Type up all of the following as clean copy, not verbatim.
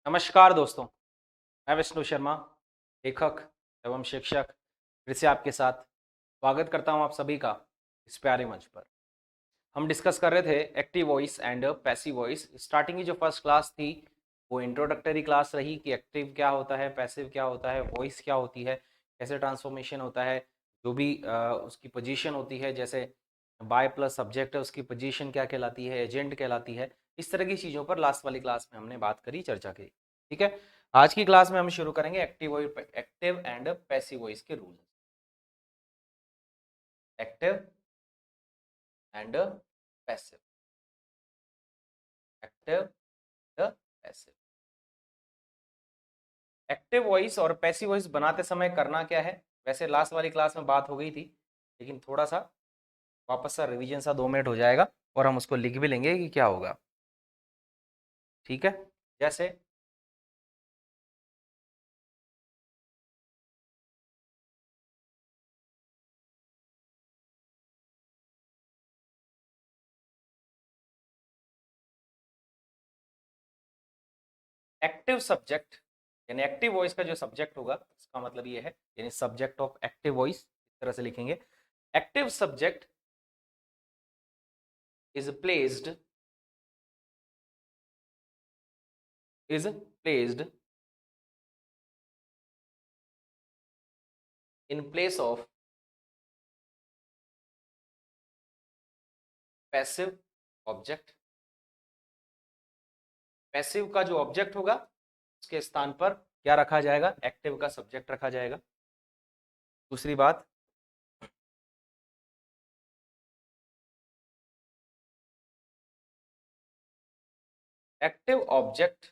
नमस्कार दोस्तों, मैं विष्णु शर्मा, लेखक एवं शिक्षक, फिर से आपके साथ स्वागत करता हूं आप सभी का इस प्यारे मंच पर। हम डिस्कस कर रहे थे active voice and passive voice. Starting की जो फर्स्ट क्लास थी वो इंट्रोडक्टरी क्लास रही कि एक्टिव क्या होता है, पैसिव क्या होता है, वॉइस क्या होती है, कैसे ट्रांसफॉर्मेशन होता है, जो भी उसकी पोजीशन होती है, जैसे बाय प्लस सब्जेक्ट है उसकी पोजीशन क्या कहलाती है, एजेंट कहलाती है। इस तरह की चीज़ों पर लास्ट वाली क्लास में हमने बात करी, चर्चा करी। ठीक है, आज की क्लास में हम शुरू करेंगे एक्टिव एंड पैसिव वॉइस के rule. Active and passive, active passive. Active voice और पैसिव वॉइस बनाते समय करना क्या है, वैसे लास्ट वाली क्लास में बात हो गई थी, लेकिन थोड़ा सा वापस सा रिवीजन सा 2 मिनट हो जाएगा और हम उसको लिख भी लेंगे कि क्या होगा। ठीक है, जैसे एक्टिव सब्जेक्ट यानी एक्टिव वॉइस का जो सब्जेक्ट होगा इसका मतलब ये है, यानी सब्जेक्ट ऑफ एक्टिव वॉइस इस तरह से लिखेंगे। Active subject is placed is placed in place of passive object। Passive का जो ऑब्जेक्ट होगा उसके स्थान पर क्या रखा जाएगा, एक्टिव का सब्जेक्ट रखा जाएगा। दूसरी बात, active object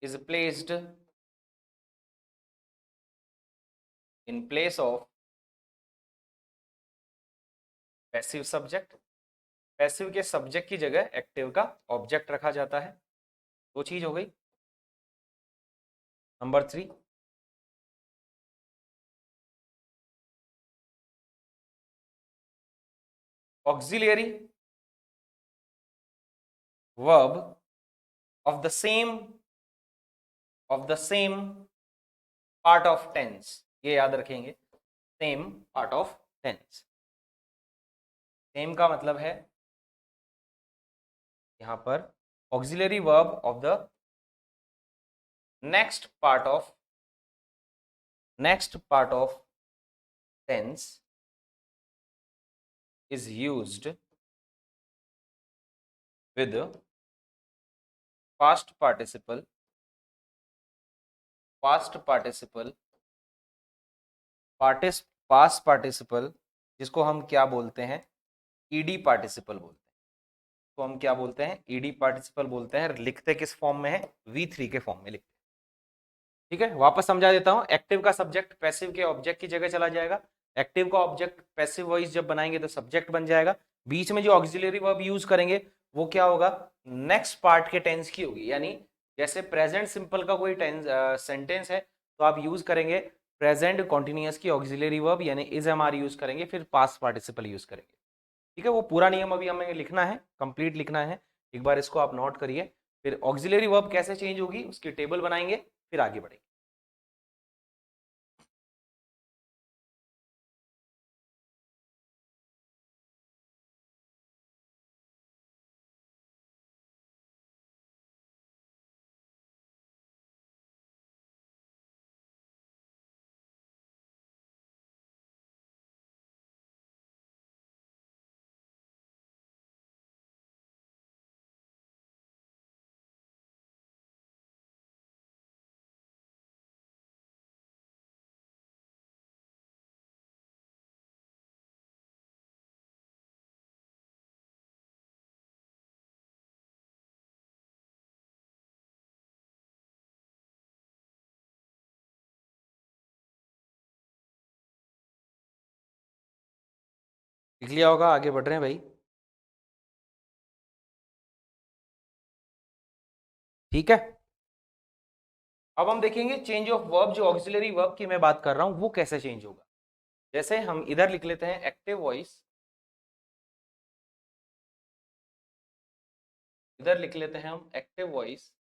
is placed in place of passive subject. Passive के सब्जेक्ट की जगह एक्टिव का ऑब्जेक्ट रखा जाता है। दो चीज हो गई। Number 3, auxiliary verb of the same part of tense. ये याद रखेंगे, same part of tense. Same का मतलब है यहां पर auxiliary verb of the next part of tense is used with past participle past participle जिसको हम क्या बोलते हैं, ईडी पार्टिसिपल बोलते हैं। तो हम क्या बोलते हैं, ईडी पार्टिसिपल बोलते हैं। लिखते किस फॉर्म में है, V3 के फॉर्म में लिखते हैं। ठीक है, वापस समझा देता हूं। एक्टिव का सब्जेक्ट पैसिव के ऑब्जेक्ट की जगह चला जाएगा। एक्टिव का ऑब्जेक्ट पैसिव वॉइस जब बनाएंगे तो सब्जेक्ट बन जाएगा। बीच में जो ऑक्सिलरी वर्ब यूज करेंगे वो क्या होगा, नेक्स्ट पार्ट के टेंस की होगी। यानी जैसे प्रेजेंट सिंपल का कोई टेंस सेंटेंस है तो आप यूज करेंगे प्रेजेंट कॉन्टिन्यूअस की ऑक्सिलरी वर्ब यानी इज एम आर यूज करेंगे, फिर पास्ट पार्टिसिपल यूज करेंगे। ठीक है, वो पूरा नियम अभी हमें लिखना है, कंप्लीट लिखना है। एक बार इसको आप नोट करिए। फिर ऑक्सिलरी वर्ब कैसे चेंज होगी उसकी टेबल बनाएंगे, फिर आगे बढ़ेंगे। लिख लिया होगा, आगे बढ़ रहे हैं भाई। ठीक है, अब हम देखेंगे चेंज ऑफ वर्ब। जो ऑक्सिलरी वर्ब की मैं बात कर रहा हूं वो कैसे चेंज होगा। जैसे हम इधर लिख लेते हैं एक्टिव वॉइस इधर लिख लेते हैं हम एक्टिव वॉइस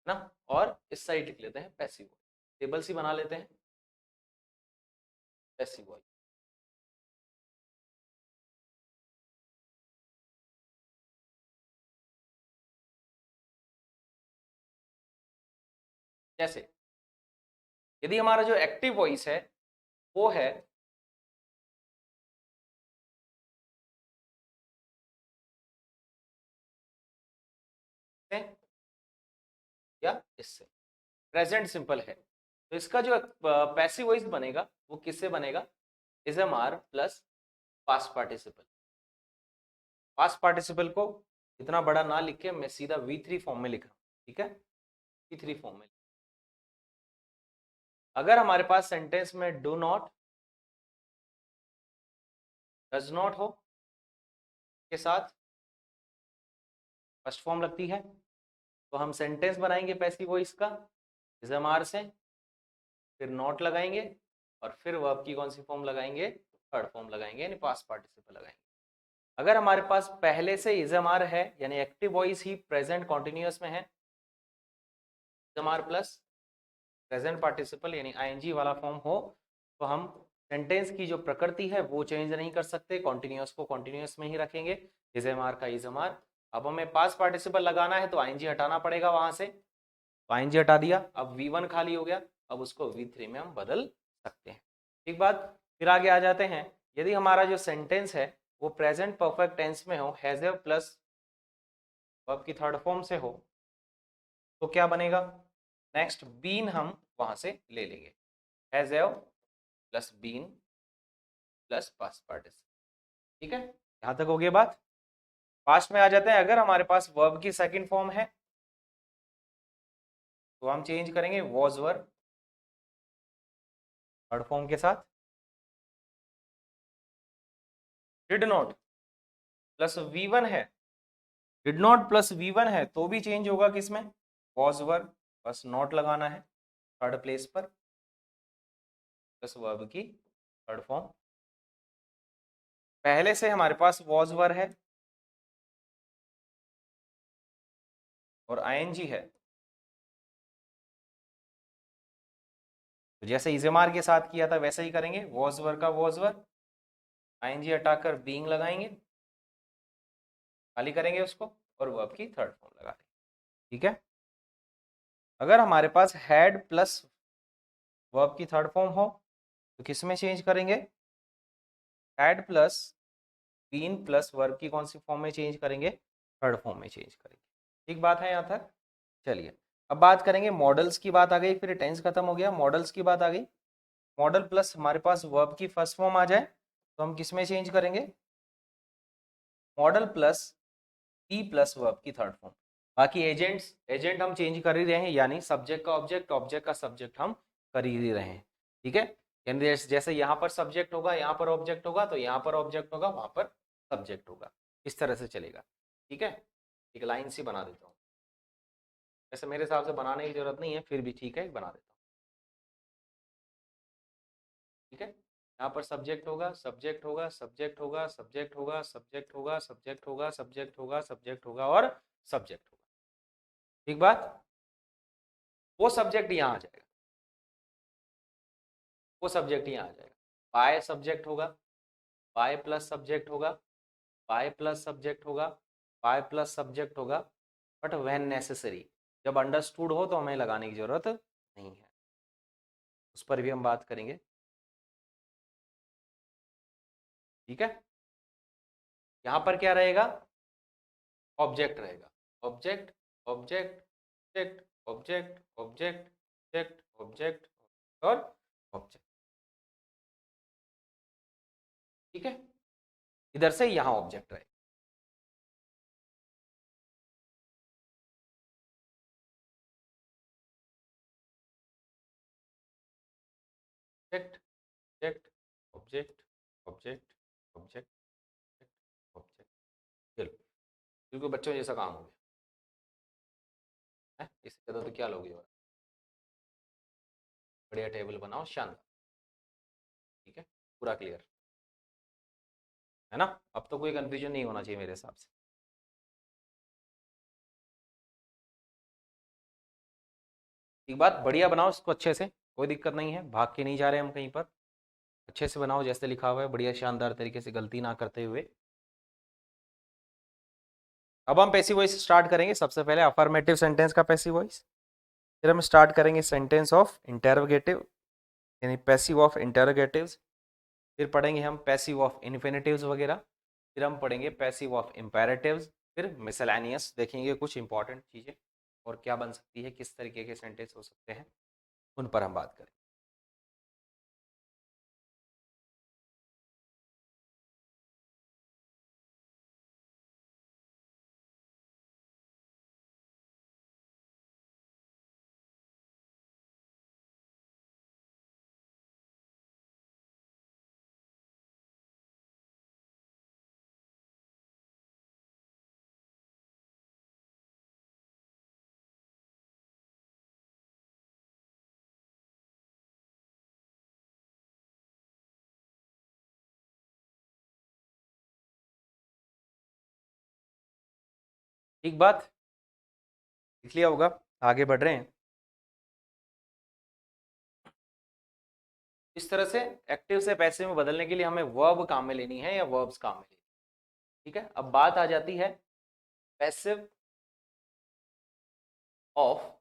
ना, और इस साइड लिख लेते हैं पैसिव वॉइस। टेबल सी बना लेते हैं पैसिव वॉइस। जैसे यदि हमारा जो एक्टिव वॉइस है वो है या इससे, प्रेजेंट सिंपल है, तो इसका जो पैसिव वॉइस बनेगा वो किससे बनेगा, is am are plus past participle. Past participle को इतना बड़ा ना लिख के मैं सीधा V3 फॉर्म में लिख रहा हूं, ठीक है, V3 फॉर्म में। अगर हमारे पास सेंटेंस में डू नॉट, डज नॉट हो के साथ फर्स्ट फॉर्म लगती है, तो हम सेंटेंस बनाएंगे पैसिव वॉइस का इज एम आर से, फिर नॉट लगाएंगे और फिर वर्ब की कौन सी फॉर्म लगाएंगे, थर्ड फॉर्म लगाएंगे, यानी पास्ट पार्टिसिपल लगाएंगे। अगर हमारे पास पहले से इज एम आर है, यानी एक्टिव वॉइस ही प्रेजेंट कॉन्टिन्यूअस में है, is am are plus present participle यानी आईएनजी वाला फॉर्म हो, तो हम सेंटेंस की जो प्रकृति है वो चेंज नहीं कर सकते, कॉन्टिन्यूअस को कॉन्टिन्यूअस में ही रखेंगे, इज एम आर का इज एम आर। अब हमें पास्ट पार्टिसिपल लगाना है तो आईएनजी हटाना पड़ेगा वहां से, तो आईएनजी हटा दिया, अब V1 खाली हो गया, अब उसको V3 में हम बदल सकते हैं। ठीक बात, फिर आगे आ जाते हैं। यदि हमारा जो सेंटेंस है वो प्रेजेंट परफेक्ट टेंस में हो, हैज हैव प्लस वर्ब की थर्ड फॉर्म से हो, तो क्या बनेगा, नेक्स्ट बीन हम वहां से ले लेंगे, has have plus been plus past participle. ठीक है, यहां तक हो गई बात। पास्ट में आ जाते हैं। अगर हमारे पास वर्ब की सेकंड फॉर्म है तो हम चेंज करेंगे वॉज वर थर्ड फॉर्म के साथ, डिड नॉट प्लस V1 है, डिड नॉट प्लस V1 है तो भी चेंज होगा किसमें, वॉज वर, बस नॉट लगाना है थर्ड प्लेस पर, प्लस वर्ब की थर्ड फॉर्म। पहले से हमारे पास वॉज वर है और आईएनजी है, तो जैसे इजेमार के साथ किया था वैसे ही करेंगे, वॉज वर का वॉज वर, आईएनजी हटाकर बीइंग लगाएंगे, खाली करेंगे उसको और वर्ब की थर्ड फॉर्म लगा देंगे। ठीक है, अगर हमारे पास हैड प्लस वर्ब की थर्ड फॉर्म हो तो किस में चेंज करेंगे, had plus been plus verb की कौन सी फॉर्म में चेंज करेंगे, थर्ड फॉर्म में चेंज करेंगे। ठीक बात है यहाँ तक। चलिए अब बात करेंगे मॉडल्स की, बात आ गई, फिर टेंस खत्म हो गया, मॉडल्स की बात आ गई। मॉडल प्लस हमारे पास वर्ब की फर्स्ट फॉर्म आ जाए तो हम किस में चेंज करेंगे, model plus P plus verb की थर्ड फॉर्म। बाकी एजेंट्स, एजेंट हम चेंज कर ही रहे हैं, यानी सब्जेक्ट का ऑब्जेक्ट, ऑब्जेक्ट का सब्जेक्ट हम कर ही रहे हैं। ठीक है, यानी जैसे यहाँ पर सब्जेक्ट होगा, यहाँ पर ऑब्जेक्ट होगा, तो यहाँ पर ऑब्जेक्ट होगा, वहां पर सब्जेक्ट होगा, इस तरह से चलेगा। ठीक है, एक लाइन सी बना देता हूँ, वैसे मेरे हिसाब से बनाने की जरूरत नहीं है, फिर भी ठीक है बना देता हूँ। ठीक है, यहाँ पर सब्जेक्ट होगा, सब्जेक्ट होगा, सब्जेक्ट होगा, सब्जेक्ट होगा, सब्जेक्ट होगा, सब्जेक्ट होगा, सब्जेक्ट होगा, सब्जेक्ट होगा और सब्जेक्ट होगा। ठीक बात, वो सब्जेक्ट यहाँ आ जाएगा, वो सब्जेक्ट यहाँ आ जाएगा, बाय सब्जेक्ट होगा, बाय प्लस सब्जेक्ट होगा, बाय प्लस सब्जेक्ट होगा, बाय प्लस सब्जेक्ट होगा, बट व्हेन नेसेसरी, जब अंडरस्टूड हो तो हमें लगाने की जरूरत नहीं है, उस पर भी हम बात करेंगे। ठीक है, यहाँ पर क्या रहेगा, ऑब्जेक्ट रहेगा, object object object object object object object और ऑब्जेक्ट। ठीक है, इधर से यहाँ ऑब्जेक्ट रहेगा, object object object object object object. चलो बिल्कुल बच्चों जैसा काम हो गया है, इससे ज़्यादा तो क्या लोगे, और बढ़िया टेबल बनाओ शानदार। ठीक है, पूरा क्लियर। है ना। अब तो कोई कंफ्यूजन नहीं होना चाहिए मेरे हिसाब से। एक बात, बढ़िया बनाओ इसको अच्छे से, कोई दिक्कत नहीं है, भाग के नहीं जा रहे हम कहीं पर। अच्छे से बनाओ जैसे लिखा हुआ है, बढ़िया शानदार तरीके से, गलती ना करते हुए। अब हम पैसिव वॉइस स्टार्ट करेंगे। सबसे पहले अफर्मेटिव सेंटेंस का पैसिव वॉइस, फिर हम स्टार्ट करेंगे सेंटेंस ऑफ इंटरोगेटिव यानी पैसिव ऑफ इंटरोगेटिव्स, फिर पढ़ेंगे हम पैसिव ऑफ इन्फिनेटिव्स वगैरह, फिर हम पढ़ेंगे पैसिव ऑफ इम्पेरेटिव्स, फिर मिसलेनियस देखेंगे कुछ इंपॉर्टेंट चीज़ें और क्या बन सकती है, किस तरीके के सेंटेंस हो सकते हैं, उन पर हम बात करें। एक बात लिख लिया होगा, आगे बढ़ रहे हैं। इस तरह से एक्टिव से पैसिव में बदलने के लिए हमें वर्ब काम में लेनी है या वर्ब्स काम में लेनी है। ठीक है, अब बात आ जाती है पैसिव ऑफ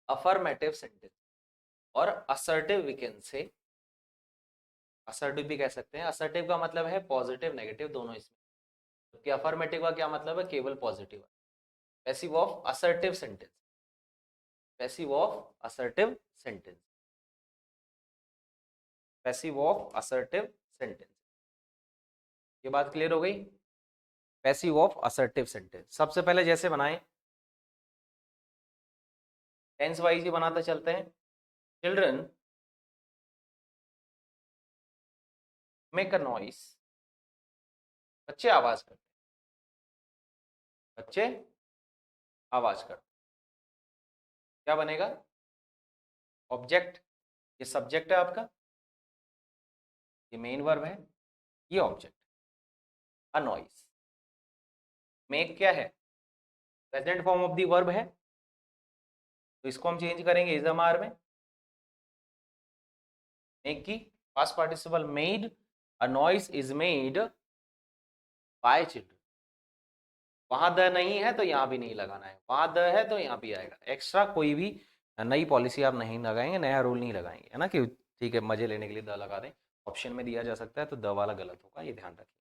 अफर्मेटिव सेंटेंस और assertive we can say, assertive भी कह सकते हैं। असर्टिव का मतलब है पॉजिटिव नेगेटिव दोनों इसमें, जबकि अफर्मेटिव का क्या मतलब है, केवल positive. Passive of assertive sentence, passive of assertive sentence, passive of assertive sentence. ये बात क्लियर हो गई। पैसिव ऑफ असर्टिव सेंटेंस सबसे पहले जैसे बनाएं, टेंस वाइज ही बनाते चलते हैं। चिल्ड्रन मेक अ नॉइस, बच्चे आवाज करते, बच्चे आवाज करते, क्या बनेगा, ऑब्जेक्ट, ये सब्जेक्ट है आपका, ये मेन वर्ब है, ये ऑब्जेक्ट, अ नॉइस। मेक क्या है, present form of the verb है, तो इसको हम चेंज करेंगे इज एम आर में। मेक की past participle made, a noise is made by children. वहां द नहीं है तो यहाँ भी नहीं लगाना है, वहां द है तो यहाँ भी आएगा। एक्स्ट्रा कोई भी नई पॉलिसी आप नहीं लगाएंगे, नया रूल नहीं लगाएंगे, है ना, कि ठीक है मजे लेने के लिए द लगा दें। ऑप्शन में दिया जा सकता है तो द वाला गलत होगा, ये ध्यान रखिए।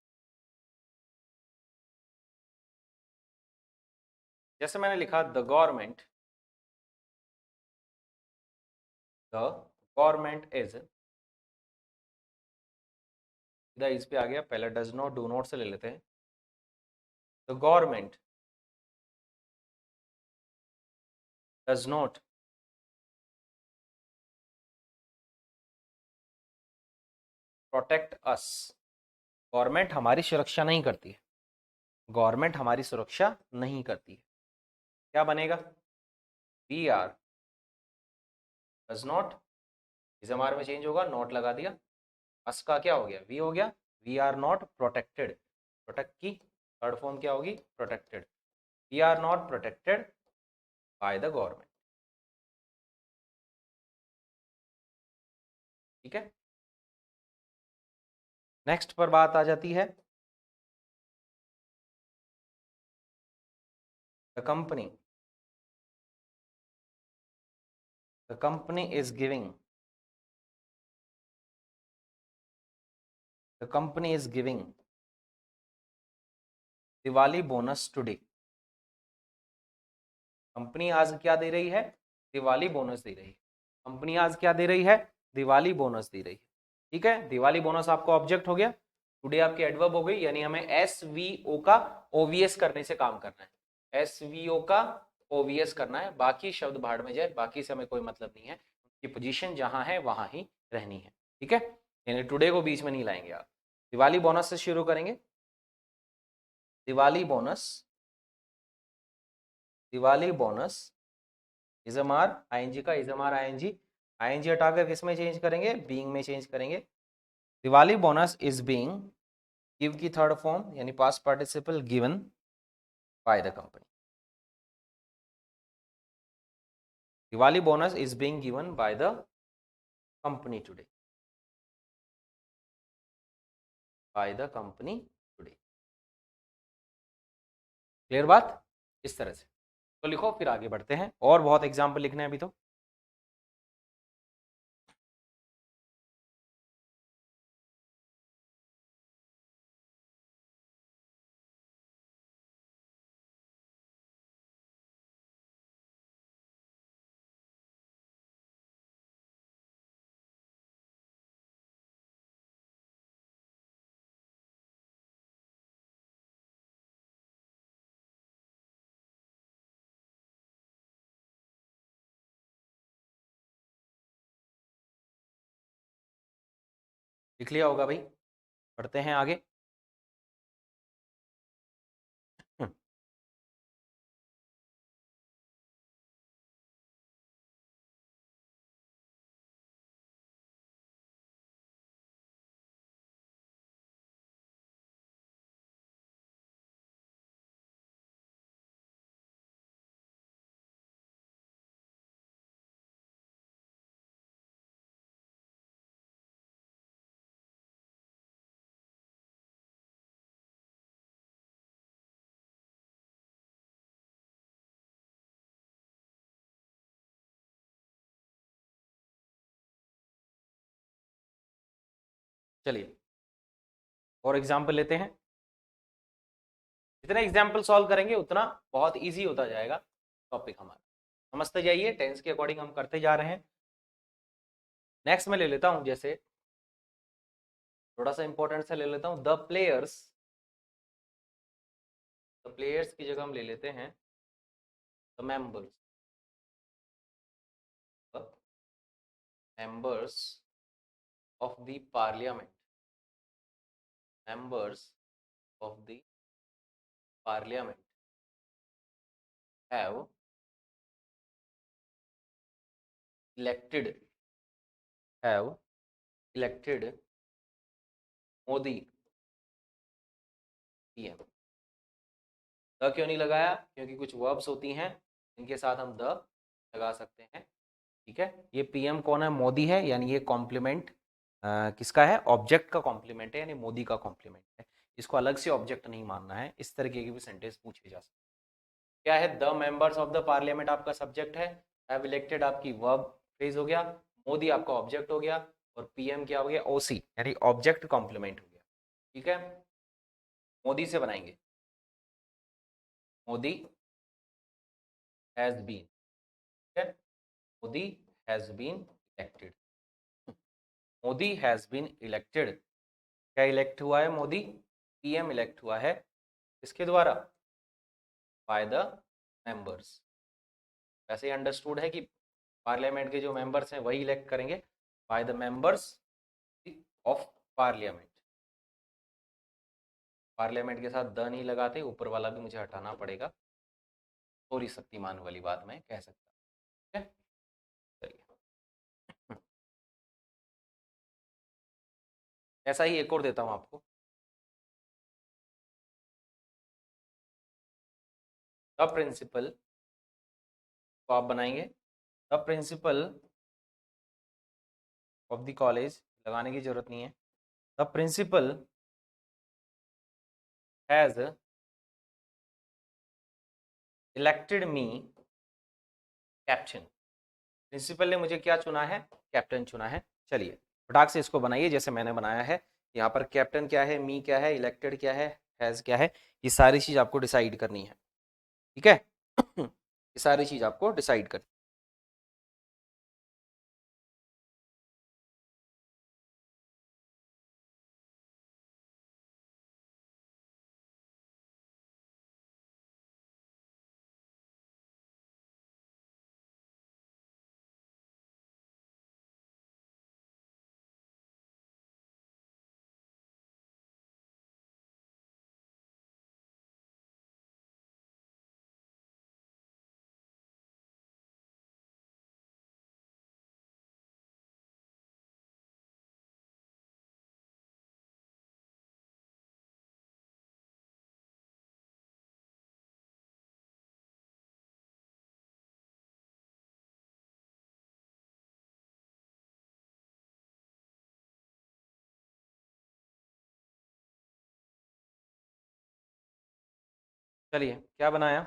जैसे मैंने लिखा the government, the government is, सीधा इस पे आ गया, पहले डज नॉट डू नॉट से ले लेते हैं। The government does not protect us, government हमारी सुरक्षा नहीं करती है, गवर्नमेंट हमारी सुरक्षा नहीं करती है। क्या बनेगा, वी आर डज नॉट, इस हमारे में चेंज होगा, नॉट लगा दिया, अस का क्या हो गया, वी हो गया, we are not protected, protect की थर्ड फॉर्म क्या होगी, protected, we are not protected by the government. ठीक है, नेक्स्ट पर बात आ जाती है, the company, the company is giving, the company is giving Diwali bonus today, company आज क्या दे रही है, दिवाली बोनस दे रही है, कंपनी आज क्या दे रही है, दिवाली बोनस दे रही है। ठीक है, दिवाली बोनस आपको ऑब्जेक्ट हो गया, टुडे आपकी एडवर्ब हो गई, यानी हमें एस वी ओ का ओवीएस करने से काम करना है, एस वी ओ का ओवीएस करना है, बाकी शब्द भाड़ में जाए, बाकी से हमें कोई मतलब नहीं है, उनकी पोजीशन जहां है वहां ही रहनी है। ठीक है, यानी टुडे को बीच में नहीं लाएंगे आप। दिवाली बोनस से शुरू करेंगे, दिवाली बोनस, दिवाली बोनस, इजमार आईएनजी का, इजमार आईएनजी, आईएनजी हटाकर किस में चेंज करेंगे, बीइंग में चेंज करेंगे, Diwali bonus is being, give की थर्ड फॉर्म यानी past participle given by the company. Diwali bonus is being given by the company today, by the company today. Clear बात? इस तरह से तो लिखो, फिर आगे बढ़ते हैं। और बहुत एग्जाम्पल लिखने हैं अभी तो। लिख लिया होगा भाई, बढ़ते हैं आगे। चलिए और एग्जाम्पल लेते हैं। जितने एग्जाम्पल सॉल्व करेंगे उतना बहुत इजी होता जाएगा टॉपिक हमारा। समझते जाइए, टेंस के अकॉर्डिंग हम करते जा रहे हैं। नेक्स्ट में ले लेता हूं, जैसे थोड़ा सा इंपॉर्टेंट से ले लेता हूं, द प्लेयर्स। द प्लेयर्स की जगह हम ले लेते हैं the members. The members of the parliament, members of the parliament have elected, have elected Modi PM. The क्यों नहीं लगाया? क्योंकि कुछ वर्ब्स होती हैं इनके साथ हम द लगा सकते हैं। ठीक है, ये पीएम कौन है? मोदी है, यानी ये कॉम्प्लीमेंट किसका है? ऑब्जेक्ट का कॉम्प्लीमेंट है, यानी मोदी का कॉम्प्लीमेंट है। इसको अलग से ऑब्जेक्ट नहीं मानना है। इस तरीके के भी सेंटेंस पूछे जा सकते हैं। क्या है? The members of the parliament आपका सब्जेक्ट है, हैव इलेक्टेड आपकी वर्ब फ्रेज हो गया, मोदी आपका ऑब्जेक्ट हो गया, और पीएम क्या हो गया? ओसी, यानी ऑब्जेक्ट कॉम्प्लीमेंट हो गया। ठीक है, मोदी से बनाएंगे, मोदी हैज बीन। ठीक है, Modi has been elected, Modi has been elected. क्या इलेक्ट हुआ है? मोदी। पीएम इलेक्ट हुआ है किसके द्वारा? By the members. वैसे ही अंडरस्टूड है कि पार्लियामेंट के जो मेंबर्स हैं वही इलेक्ट करेंगे, bye the members of parliament. Parliament के साथ द नहीं लगाते, ऊपर वाला भी मुझे हटाना पड़ेगा। थोड़ी शक्तिमान वाली बात मैं कह सकता हूँ। ठीक है, चलिए ऐसा ही एक और देता हूँ आपको। द प्रिंसिपल को आप बनाएंगे, the principal of the college, लगाने की जरूरत नहीं है। The principal has elected me captain. Principal ने मुझे क्या चुना है? कैप्टन चुना है। चलिए फटाक से इसको बनाइए जैसे मैंने बनाया है। यहाँ पर कैप्टन क्या है, मी क्या है, इलेक्टेड क्या है, हैज क्या है, ये सारी चीज आपको डिसाइड करनी है। ठीक है ये सारी चीज आपको डिसाइड करनी चलिए क्या बनाया,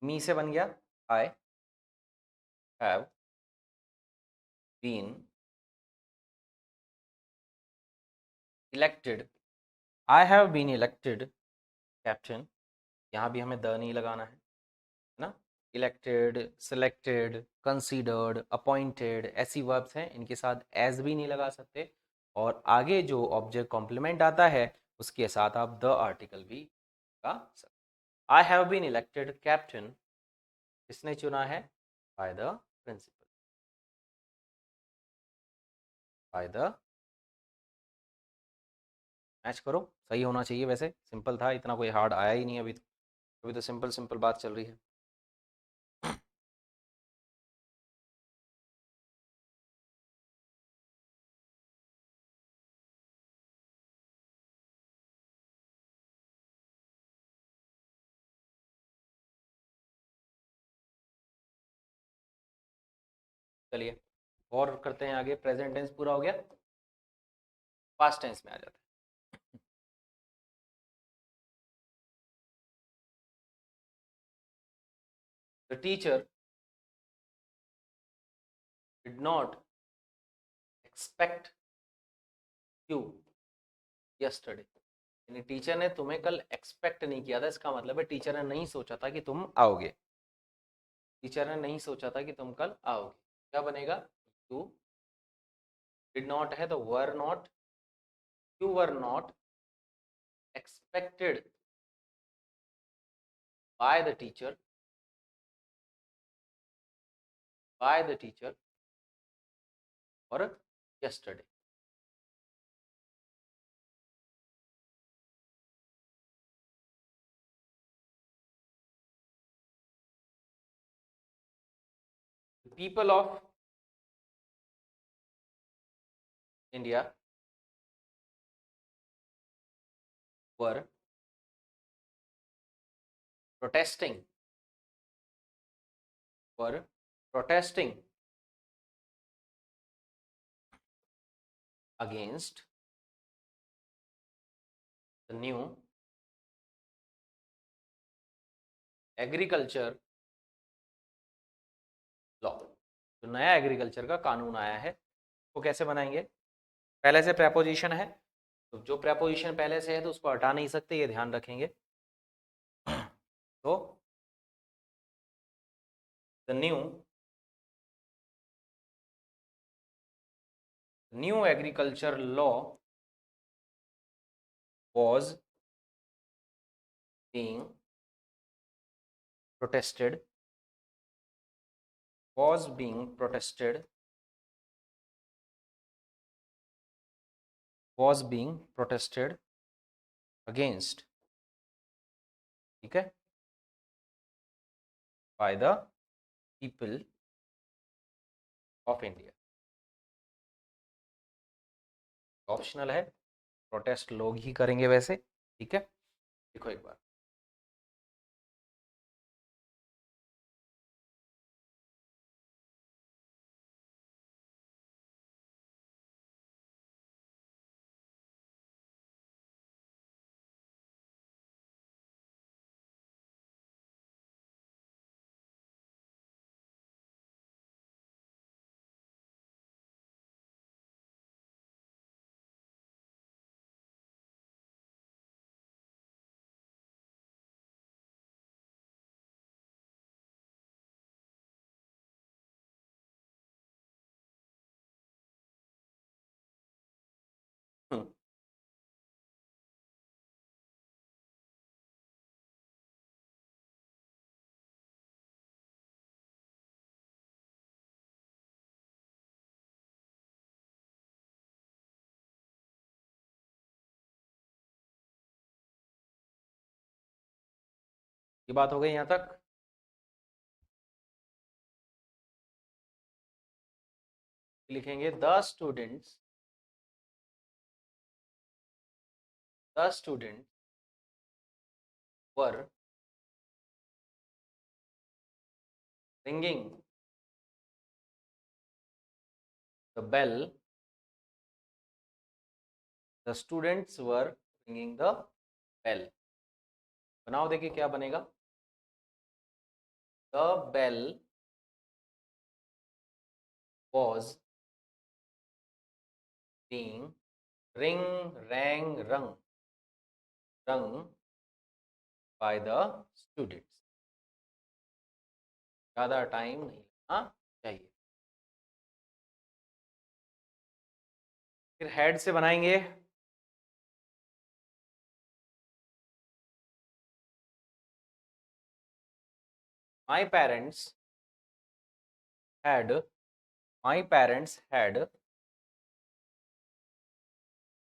मी से बन गया I have been elected, I have been elected captain, यहाँ भी हमें द नहीं लगाना है ना, इलेक्टेड, सिलेक्टेड, कंसीडर्ड, अपॉइंटेड ऐसी वर्ब्स हैं, इनके साथ एज भी नहीं लगा सकते, और आगे जो ऑब्जेक्ट कॉम्प्लीमेंट आता है उसके साथ आप द आर्टिकल भी लगा सकते। I have been elected captain किसने चुना है, by the principal, by the, match करो, सही होना चाहिए, वैसे सिंपल था, इतना कोई हार्ड आया ही नहीं अभी, अभी तो सिंपल सिंपल बात चल रही है। चलिए और करते हैं आगे, प्रेजेंट टेंस पूरा हो गया, पास्ट टेंस में आ जाते हैं। The teacher did not expect you yesterday, यानी टीचर ने तुम्हें कल एक्सपेक्ट नहीं किया था, इसका मतलब है टीचर ने नहीं सोचा था कि तुम आओगे, टीचर ने नहीं सोचा था कि तुम कल आओगे, क्या बनेगा, यू डिड नॉट है तो were not, you were not expected by the teacher, by the teacher और yesterday. People of India were protesting, were protesting against the new agriculture law, जो नया एग्रीकल्चर का कानून आया है वो कैसे बनाएंगे, पहले से प्रेपोजिशन है, तो जो प्रेपोजिशन पहले से है तो उसको हटा नहीं सकते, ये ध्यान रखेंगे। तो the new agriculture law was being protested, was being protested, was being protested against, ठीक है, by the people of India, optional है, प्रोटेस्ट लोग ही करेंगे वैसे, ठीक है, देखो एक बार, ये बात हो गई यहाँ तक, लिखेंगे the student were ringing the bell, the students were ringing the bell. बनाओ, देखिए क्या बनेगा। The bell was being ring rang rung rung by the students। ज्यादा टाइम नहीं लगना चाहिए। फिर हेड से बनाएंगे। my parents had my parents had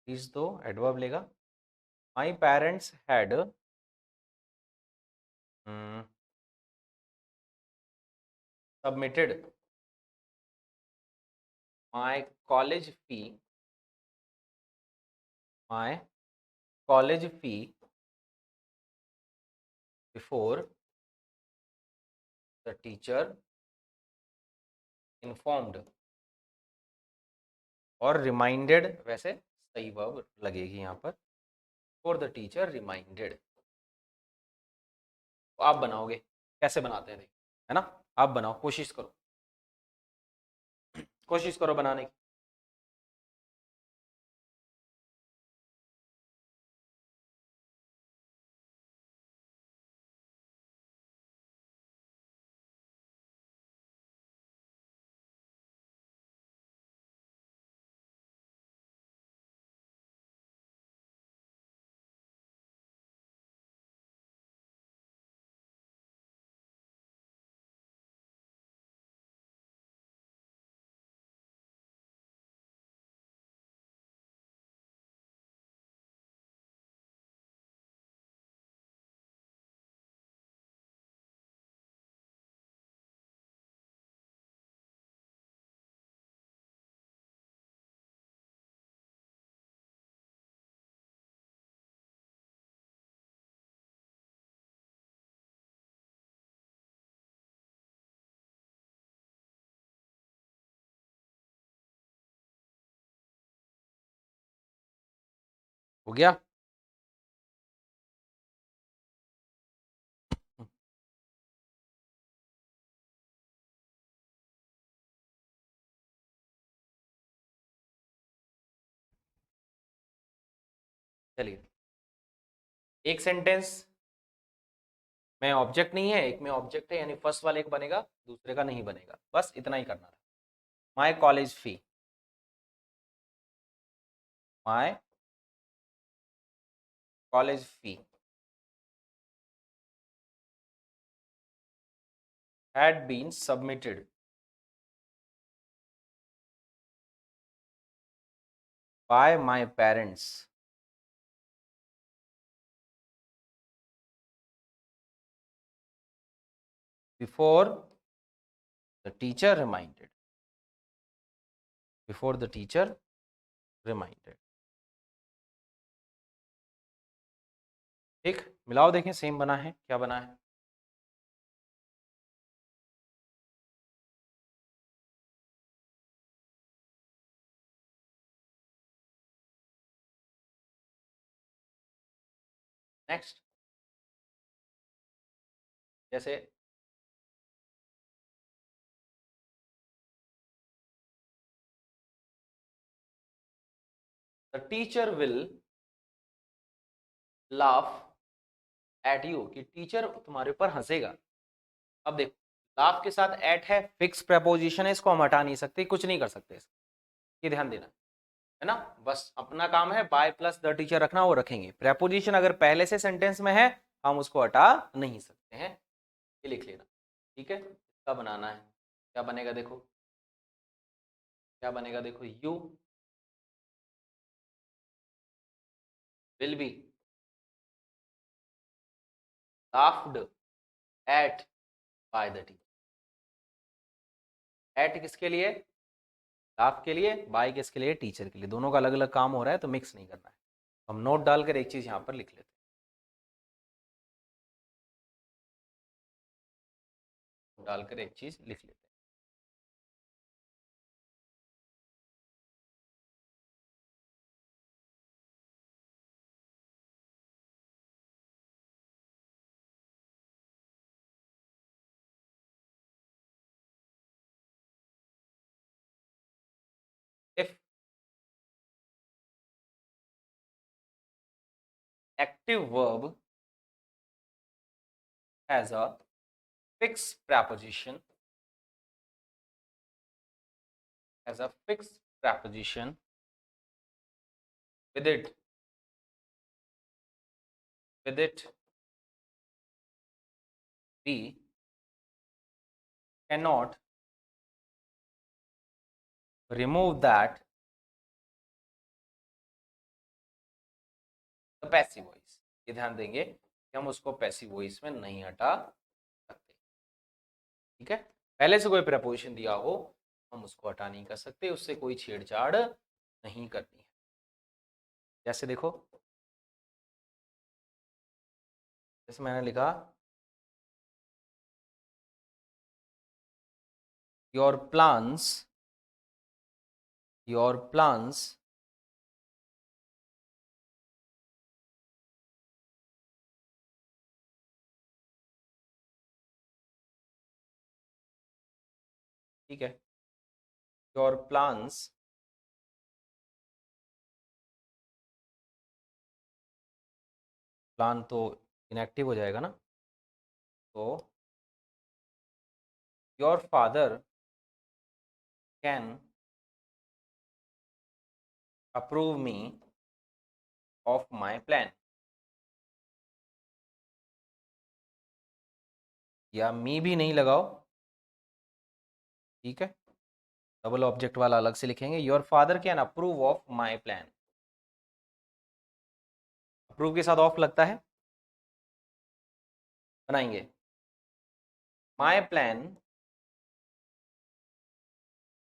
इस दो एडवर्ब लेगा। my parents had submitted my college fee my college fee before the teacher informed। और रिमाइंडेड वैसे सही वर्ब लगेगी यहाँ पर, फॉर द टीचर रिमाइंडेड। तो आप बनाओगे, कैसे बनाते हैं है ना। आप बनाओ, कोशिश करो, कोशिश करो बनाने की। हो गया। चलिए, एक सेंटेंस में ऑब्जेक्ट नहीं है, एक में ऑब्जेक्ट है, यानी फर्स्ट वाले एक बनेगा, दूसरे का नहीं बनेगा। बस इतना ही करना था। My college fee, my college fee had been submitted by my parents before the teacher reminded, before the teacher reminded। ठीक, मिलाओ देखें सेम बना है, क्या बना है। नेक्स्ट, जैसे the teacher will laugh at you, कि टीचर तुम्हारे ऊपर हंसेगा। अब देखो, लाफ के साथ एट है, फिक्स प्रेपोजिशन है, इसको हम हटा नहीं सकते, कुछ नहीं कर सकते, ये ध्यान देना है ना। बस अपना काम है बाय प्लस द टीचर रखना, वो रखेंगे। प्रेपोजिशन अगर पहले से सेंटेंस में है, हम उसको हटा नहीं सकते हैं, ये लिख लेना। ठीक है, इसका बनाना है, क्या बनेगा देखो, क्या बनेगा देखो। You will be laughed eight bye the teacher. Eight किसके लिए, लाफ के लिए, बाय किसके लिए, टीचर के लिए। दोनों का अलग अलग काम हो रहा है, तो मिक्स नहीं करना है। हम नोट डालकर एक चीज यहाँ पर लिख लेते हैं, डालकर एक चीज लिख लेते हैं। Active verb has a fix preposition, has a fixed preposition with it we cannot remove that the passive voice। ये ध्यान देंगे कि हम उसको पैसिव वॉइस में नहीं हटा सकते। ठीक है, पहले से कोई प्रपोजिशन दिया हो हम उसको हटा नहीं कर सकते, उससे कोई छेड़छाड़ नहीं करनी है। जैसे देखो, जैसे मैंने लिखा योर प्लान्स ठीक है, योर प्लान्स प्लान तो इनएक्टिव हो जाएगा ना, तो your father can approve me of my plan, या मी भी नहीं लगाओ, ठीक है, डबल ऑब्जेक्ट वाला अलग से लिखेंगे। Your father can approve of my plan, approve के साथ ऑफ लगता है, बनाएंगे my plan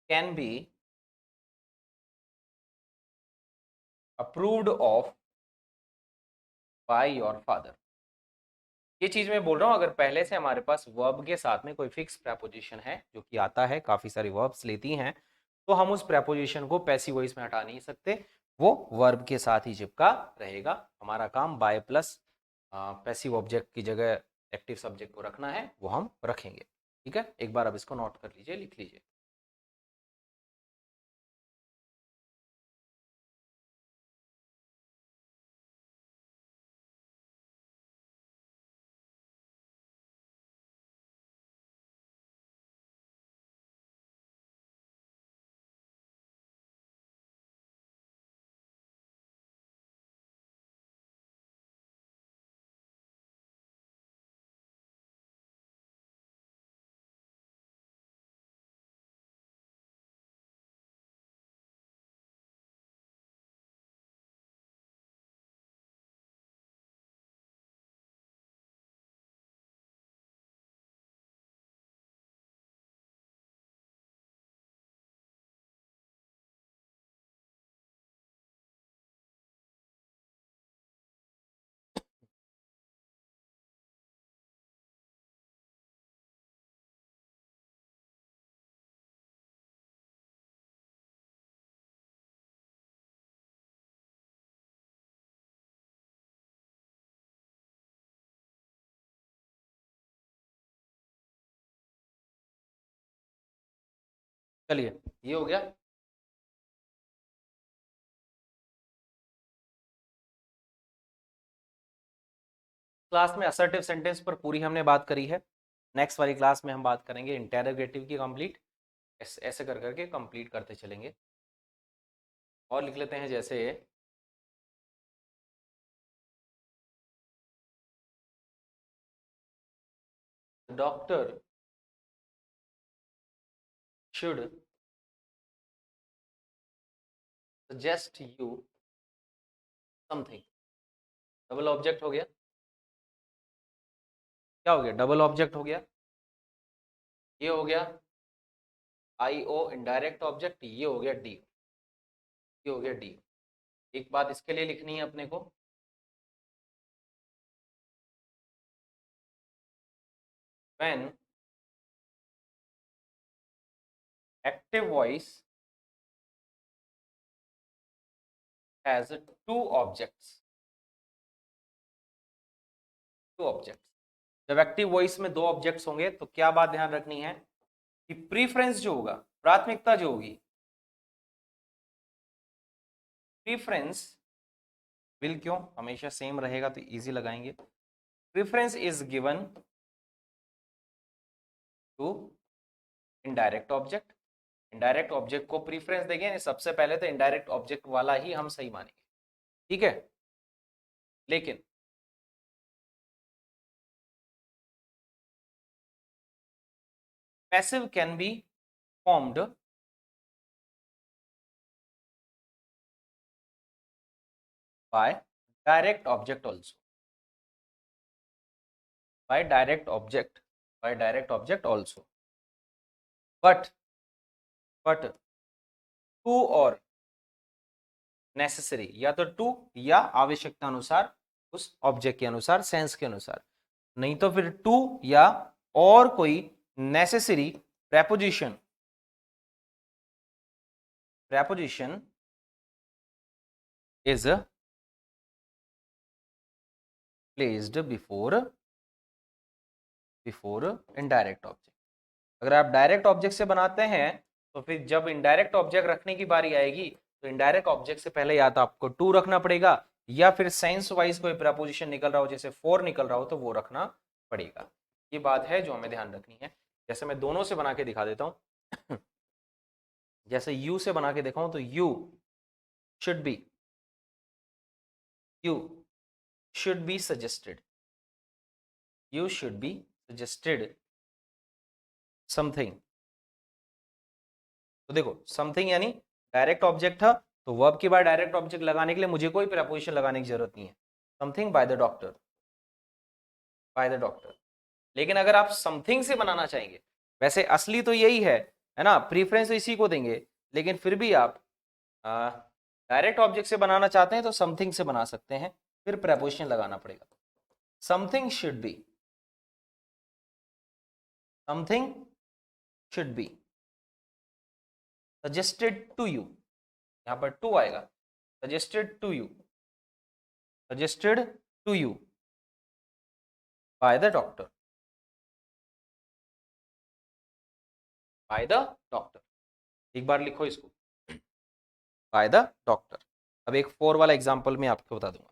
can be approved of by your father. ये चीज मैं बोल रहा हूं, अगर पहले से हमारे पास वर्ब के साथ में कोई फिक्स प्रेपोजिशन है, जो कि आता है, काफी सारी वर्ब्स लेती हैं, तो हम उस प्रेपोजिशन को पैसिव वॉइस में हटा नहीं सकते, वो वर्ब के साथ ही चिपका रहेगा। हमारा काम बाय प्लस पैसिव ऑब्जेक्ट की जगह एक्टिव सब्जेक्ट को रखना है, वो हम रखेंगे। ठीक है, एक बार अब इसको नोट कर लीजिए, लिख लीजिए। चलिए, ये हो गया। क्लास में असर्टिव सेंटेंस पर पूरी हमने बात करी है। नेक्स्ट वाली क्लास में हम बात करेंगे इंटेरोगेटिव की कंप्लीट, ऐसे कर करके कंप्लीट करते चलेंगे। और लिख लेते हैं, जैसे doctor should suggest you something, double object हो गया। क्या हो गया? डबल ऑब्जेक्ट हो गया। ये हो गया आई ओ इनडायरेक्ट ऑब्जेक्ट, ये हो गया डी, ये हो गया डी। एक बात इसके लिए लिखनी है अपने को, when active voice has two objects, two objects. जब एक्टिव वॉइस में दो ऑब्जेक्ट्स होंगे तो क्या बात ध्यान रखनी है कि प्रीफरेंस जो होगा, प्राथमिकता जो होगी, प्रीफरेंस विल क्यों, हमेशा सेम रहेगा तो इजी लगाएंगे। Preference is given to indirect object, indirect object को प्रीफरेंस देंगे, सबसे पहले तो इनडायरेक्ट ऑब्जेक्ट वाला ही हम सही मानेंगे, ठीक है। लेकिन passive can be formed by direct object also, by direct object, by direct object also, but to और नेसेसरी, या तो टू या आवश्यकता अनुसार, उस ऑब्जेक्ट के अनुसार, सेंस के अनुसार, नहीं तो फिर टू या और कोई necessary preposition, preposition is placed before indirect object। अगर आप डायरेक्ट ऑब्जेक्ट से बनाते हैं तो फिर जब इनडायरेक्ट ऑब्जेक्ट रखने की बारी आएगी तो इनडायरेक्ट ऑब्जेक्ट से पहले या तो आपको टू रखना पड़ेगा या फिर सेंस वाइज कोई प्रपोजिशन निकल रहा हो, जैसे फोर निकल रहा हो तो वो रखना पड़ेगा। ये बात है जो हमें ध्यान रखनी है। जैसे मैं दोनों से बना के दिखा देता हूं जैसे यू से बना के दिखाऊं तो you should be, you should be suggested, you should be suggested something। तो देखो समथिंग यानी डायरेक्ट ऑब्जेक्ट था तो वर्ब के बाद डायरेक्ट ऑब्जेक्ट लगाने के लिए मुझे कोई प्रपोजिशन लगाने की जरूरत नहीं है। Something bye the doctor, by the doctor. लेकिन अगर आप समथिंग से बनाना चाहेंगे, वैसे असली तो यही है ना, प्रीफरेंस तो इसी को देंगे, लेकिन फिर भी आप डायरेक्ट ऑब्जेक्ट से बनाना चाहते हैं तो समथिंग से बना सकते हैं, फिर प्रपोजिशन लगाना पड़ेगा। Something should be, something should be suggested to you, यहां पर टू आएगा, suggested to you, suggested to you by the doctor, by the doctor. एक बार लिखो इसको, बाय द डॉक्टर। अब एक फोर वाला एग्जांपल मैं आपको बता दूंगा।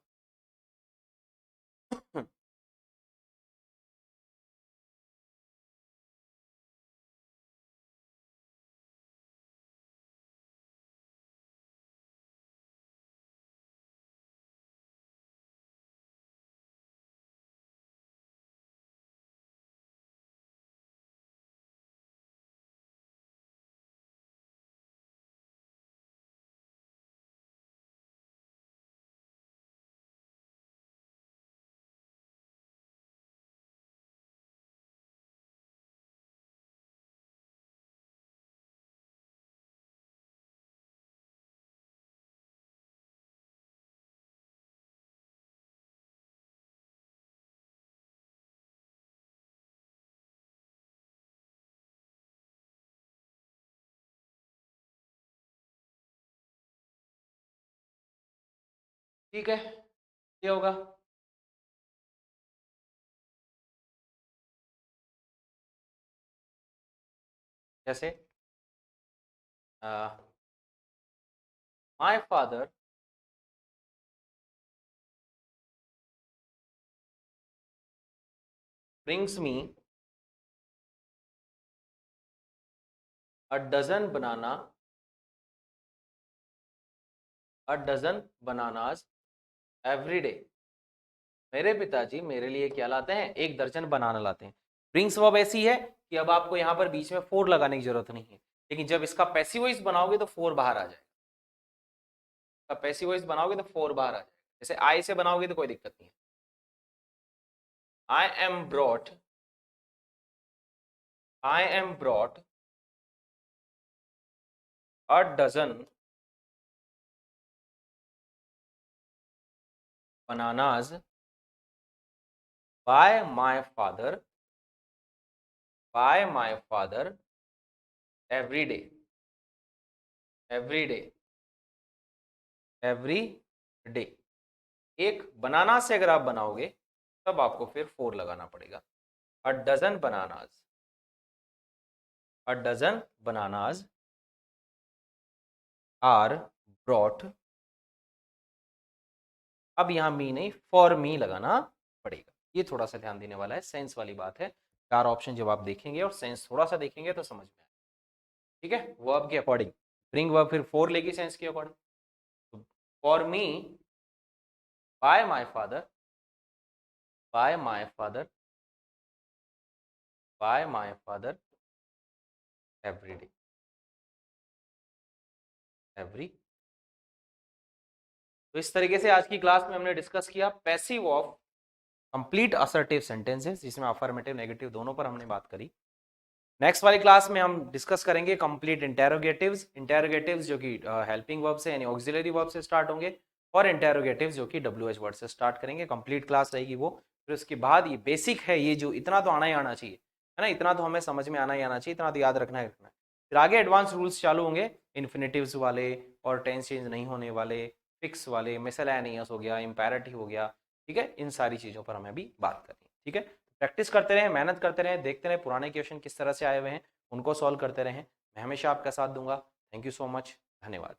ठीक है, ये होगा जैसे my father brings me a dozen banana, a dozen bananas every day. मेरे पिताजी मेरे लिए क्या लाते हैं, एक दर्जन बनाना लाते हैं। ब्रिंग्स वर्ब ऐसी है कि अब आपको यहां पर बीच में फोर लगाने की जरूरत नहीं है, लेकिन जब इसका पैसिव वॉइस बनाओगे तो फोर बाहर आ जाएगा, पैसिव वॉइस बनाओगे तो फोर बाहर आ जाएगा। जैसे आई से बनाओगे तो कोई दिक्कत नहीं है। I am brought, I am brought a dozen bananas by my father, by my father every day, every day, every day. एक बनाना से अगर आप बनाओगे तब आपको फिर फोर लगाना पड़ेगा। A dozen bananas, a dozen bananas are brought अब यहाँ मी नहीं फॉर मी लगाना पड़ेगा। ये थोड़ा सा ध्यान देने वाला है, सेंस वाली बात है। 4 ऑप्शन जब आप देखेंगे और सेंस थोड़ा सा देखेंगे तो समझ में आएगा। ठीक है, वर्ब के अकॉर्डिंग ब्रिंग वर्ब फिर फॉर लेगी सेंस के according. For me by my father, by my father, by my father every day, every. तो इस तरीके से आज की क्लास में हमने डिस्कस किया passive of complete assertive sentences, जिसमें अफर्मेटिव नेगेटिव दोनों पर हमने बात करी। नेक्स्ट वाली क्लास में हम डिस्कस करेंगे कंप्लीट इंटेरोगेटिव्स, इंटेरोगेटिव्स जो कि हेल्पिंग वर्ब से यानी ऑक्सिलरी वर्ब से स्टार्ट होंगे, और इंटेरोगेटिव्स जो कि WH वर्ड से स्टार्ट करेंगे। कंप्लीट क्लास रहेगी वो। फिर उसके बाद ये बेसिक है, ये जो इतना तो आना ही आना चाहिए, है ना, इतना तो हमें समझ में आना ही आना चाहिए, इतना तो याद रखना ही रखना है। फिर आगे एडवांस रूल्स चालू होंगे, इन्फिनेटिव्स वाले और टेंस चेंज नहीं होने वाले, फिक्स वाले, मिसलेनियस हो गया, इम्पेरेटिव हो गया। ठीक है, इन सारी चीज़ों पर हमें अभी बात करनी है। ठीक है, प्रैक्टिस करते रहें, मेहनत करते रहें, देखते रहें पुराने क्वेश्चन किस तरह से आए हुए हैं, उनको सॉल्व करते रहें। मैं हमेशा आपका साथ दूंगा। थैंक यू सो मच, धन्यवाद।